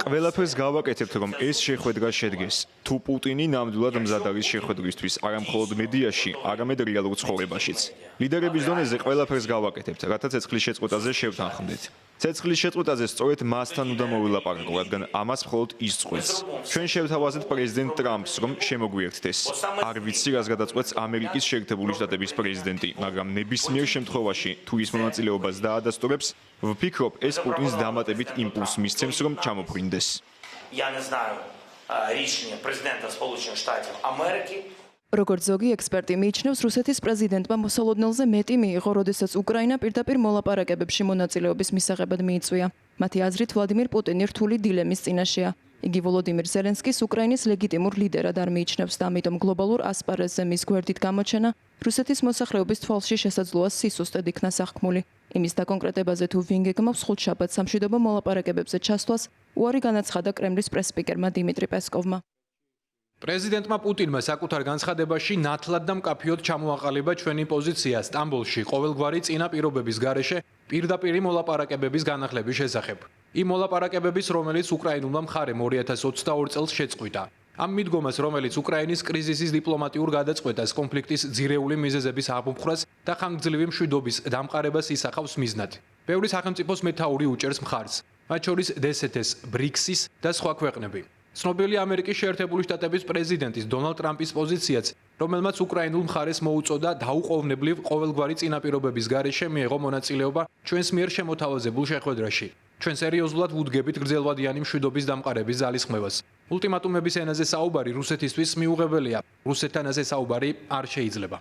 ყველაფერს გავაკეთებთ, რომ ეს შეხვედრა შედგეს. თუ პუტინი ნამდვილად მზად არის შეხვედრისთვის, არა მხოლოდ მედიაში, არამედ რეალურ ცხოვრებაშიც. ლიდერების დონეზე ყველაფერს გავაკეთებთ, რათა ცეცხლის შეწყვეტაზე შევთანხმდით. ცეცხლის შეწყვეტაზე სწორედ მასთან უნდა მოვილაპარაკო, რადგან ამას მხოლოდ ის წყვეტს. ჩვენ შევთავაზეთ პრეზიდენტ ტრამპს, რომ შემოგვიერთდეს. არ ვიცი, რას გადაწყვეტს ამერიკის შეერთებული შტატების პრეზიდენტი, მაგრამ ნებისმიერ შემთხვევაში, თუ ის მონაწილეობას დაადასტურებს, ვფიქრობ, ეს პუტინს დამატებით იმპულსს მისცემს, რომ ჩამოფრინდეს. როგორც ზოგი ექსპერტი მიიჩნევს, რუსეთის პრეზიდენტმა მოსალოდნელზე მეტი მიიღო, როდესაც უკრაინა პირდაპირ მოლაპარაკებებში მონაწილეობის მისაღებად მიიწვია. მათი აზრით, ვლადიმირ პუტინი რთული დილემის წინაშეა. იგი ვოლოდიმირ ზელენსკის უკრაინის ლეგიტიმურ ლიდერად არ მიიჩნევს და ამიტომ გლობალურ ასპარეზზე მის გვერდით გამოჩენა რუსეთის მოსახლეობის თვალში შესაძლოა სისუსტედ იქნა სახქმული. იმის დაკონკრეტებაზე თუ ვინ გეგმავს ხუთშაბათს სამშვიდობო მოლაპარაკებებზე ჩასვლას, უარი განაცხადა კრემლის პრესსპიკერმა დიმიტრი პესკოვმა. პრეზიდენტმა პუტინმა საკუთარ განცხადებაში ნათლად და მკაფიოდ ჩამოაყალიბა ჩვენი პოზიცია სტამბოლში ყოველგვარი წინა პირობების გარეშე პირდაპირი მოლაპარაკებების განახლების შესახებ. იმ მოლაპარაკებების, რომელიც უკრაინულმა მხარემ 2022 წელს შეწყვიტა. ამ მიდგომას, რომელიც უკრაინის კრიზისის დიპლომატიურ გადაწყვეტას, კონფლიქტის ძირეული მიზეზების აღმოფხვრას და ხანგრძლივი მშვიდობის დამყარებას ისახავს მიზნად. ბევრი სახელმწიფოს მეთაური უჭერს მხარს, მათ შორის DST-ს, BRICS-ის და სხვა ქვეყნები. ცნობილი ამერიკის შეერთებული შტატების პრეზიდენტის დონალდ ტრამპის პოზიციაც, რომელმაც უკრაინულ მხარეს მოუწოდა დაუყოვნებლივ ყოველგვარი წინაპირობების გარეშე მიეღო მონაწილეობა ჩვენს მიერ შემოთავაზებულ შეხვედრაში. ჩვენ სერიოზულად ვუდგებით გრძელვადიანი მშვიდობის დამყარების ძალისხმევას. ულტიმატუმების ენაზე საუბარი რუსეთისთვის მიუღებელია. რუსეთთან ასე საუბარი არ შეიძლება.